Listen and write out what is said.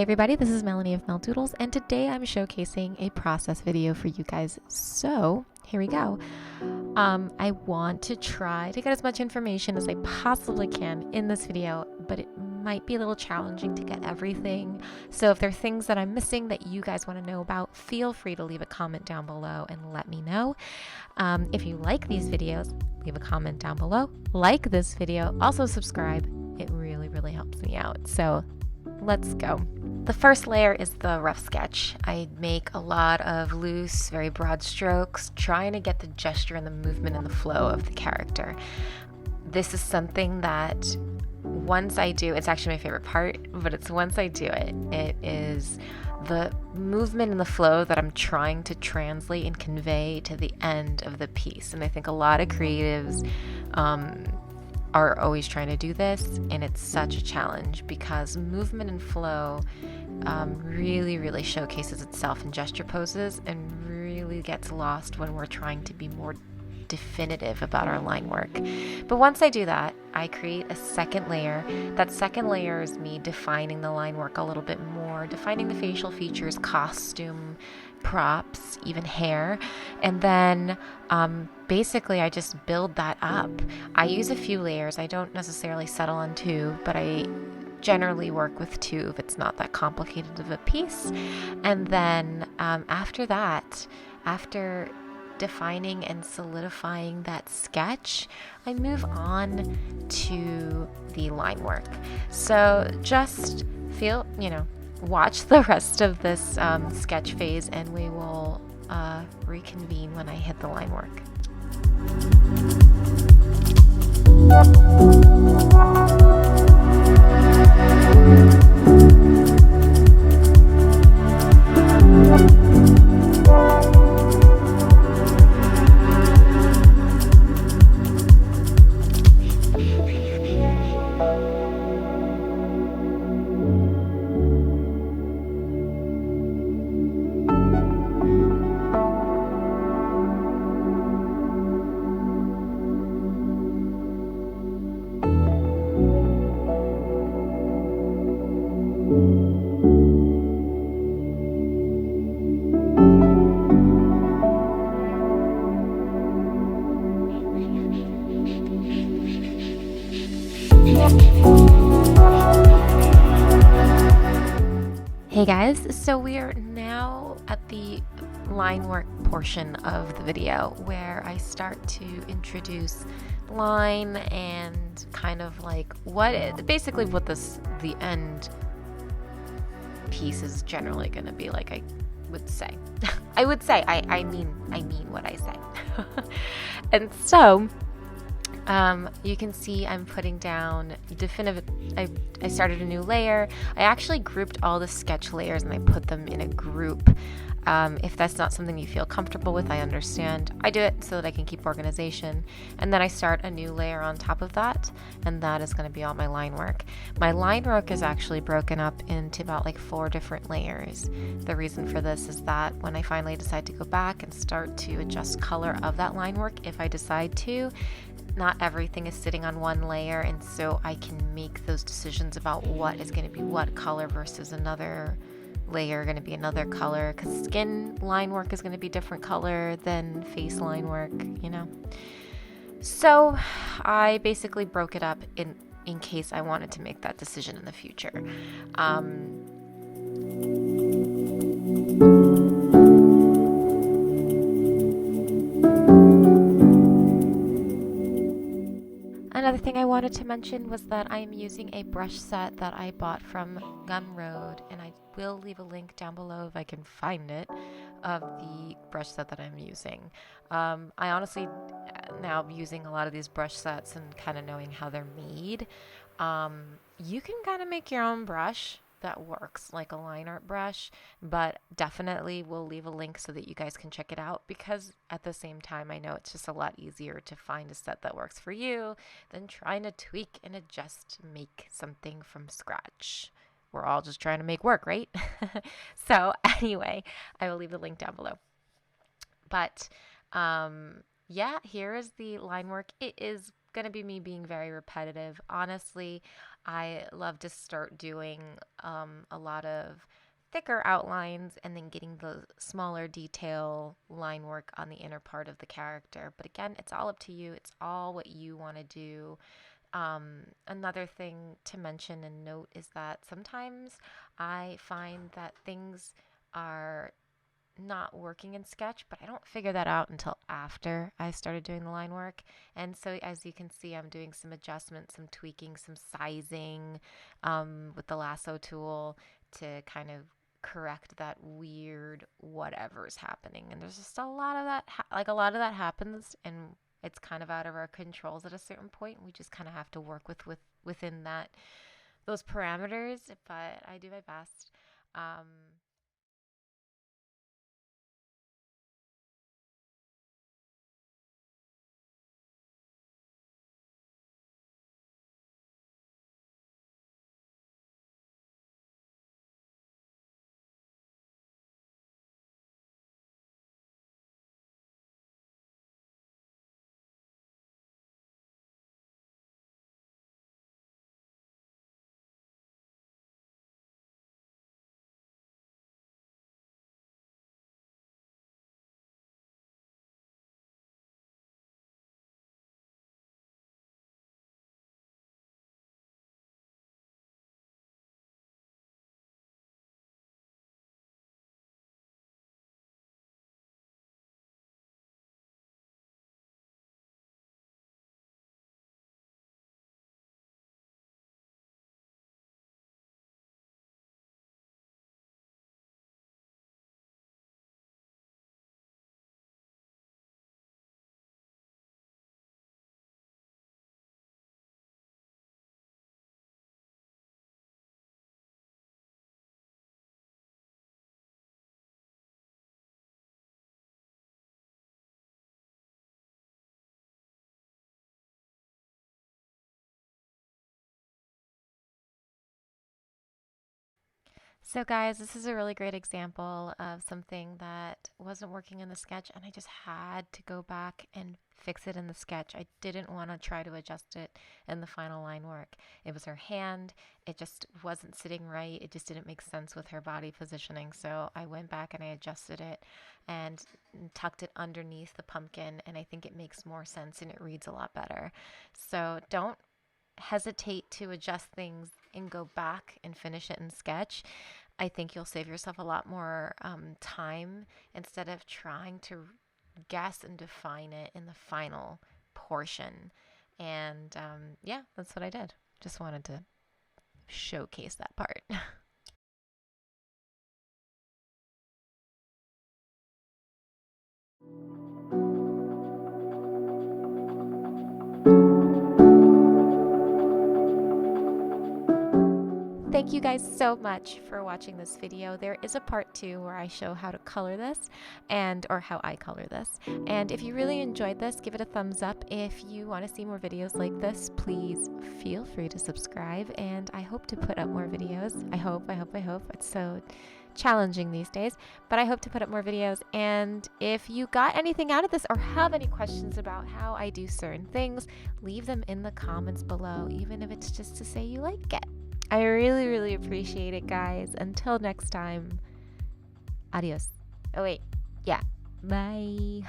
Hey everybody, this is Melanie of Meldoodles, and today I'm showcasing a process video for you guys. So here we go. I want to try to get as much information as I possibly can in this video, but it might be a little challenging to get everything. So if there are things that I'm missing that you guys want to know about, feel free to leave a comment down below and let me know. If you like these videos, leave a comment down below. Like this video, also subscribe. It really helps me out. So let's go. The first layer is the rough sketch. I make a lot of loose, very broad strokes, trying to get the gesture and the movement and the flow of the character. This is something that once I do, it's actually my favorite part, but it's once I do it, it is the movement and the flow that I'm trying to translate and convey to the end of the piece. And I think a lot of creatives are always trying to do this, and it's such a challenge because movement and flow really showcases itself in gesture poses and really gets lost when we're trying to be more definitive about our line work. But once I do that, I create a second layer. That second layer is me defining the line work a little bit more, defining the facial features, costume, props, even hair, and then basically I just build that up. I use a few layers. I don't necessarily settle on two, but I generally work with two if it's not that complicated of a piece. And then after that, after defining and solidifying that sketch, I move on to the line work. So just watch the rest of this sketch phase, and we will reconvene when I hit the line work. Hey guys, so we are now at the line work portion of the video where I start to introduce line and kind of like what the end piece is generally going to be like. I would say I mean what I say. And so you can see I'm putting down definitive. I started a new layer. I actually grouped all the sketch layers and I put them in a group. If that's not something you feel comfortable with, I understand. I do it so that I can keep organization. And then I start a new layer on top of that, and that is going to be all my line work. My line work is actually broken up into about like 4 different layers. The reason for this is that when I finally decide to go back and start to adjust color of that line work, if I decide to, not everything is sitting on one layer, and so I can make those decisions about what is going to be what color versus another layer going to be another color, because skin line work is going to be different color than face line work, So I basically broke it up in case I wanted to make that decision in the future. Another thing I wanted to mention was that I am using a brush set that I bought from Gumroad, and I will leave a link down below if I can find it, of the brush set that I'm using. I honestly, now using a lot of these brush sets and kind of knowing how they're made, you can kind of make your own brush that works, like a line art brush, but definitely we'll leave a link so that you guys can check it out, because at the same time I know it's just a lot easier to find a set that works for you than trying to tweak and adjust to make something from scratch. We're all just trying to make work, right? So anyway, I will leave the link down below. But yeah, here is the line work. It is going to be me being very repetitive. Honestly, I love to start doing a lot of thicker outlines and then getting the smaller detail line work on the inner part of the character. But again, it's all up to you. It's all what you want to do. Another thing to mention and note is that sometimes I find that things are not working in Sketch, but I don't figure that out until after I started doing the line work. And so, as you can see, I'm doing some adjustments, some tweaking, some sizing with the lasso tool to kind of correct that weird whatever's happening. And there's just a lot of that, like a lot of that happens, and it's kind of out of our controls at a certain point. We just kind of have to work within those parameters. But I do my best. Um, So, guys, this is a really great example of something that wasn't working in the sketch, and I just had to go back and fix it in the sketch. I didn't want to try to adjust it in the final line work. It was her hand, it just wasn't sitting right, it just didn't make sense with her body positioning. So, I went back and I adjusted it and tucked it underneath the pumpkin, and I think it makes more sense and it reads a lot better. So, don't hesitate to adjust things and go back and finish it in sketch. I think you'll save yourself a lot more time instead of trying to guess and define it in the final portion. And yeah, that's what I did. Just wanted to showcase that part. Thank you guys so much for watching this video. There is a part 2 where I show how to color this or how I color this. And if you really enjoyed this, give it a thumbs up. If you want to see more videos like this, please feel free to subscribe, and I hope to put up more videos. I hope. It's so challenging these days, but I hope to put up more videos. And if you got anything out of this or have any questions about how I do certain things, leave them in the comments below, even if it's just to say you like it. I really, really appreciate it, guys. Until next time, adios. Oh, wait. Yeah. Bye.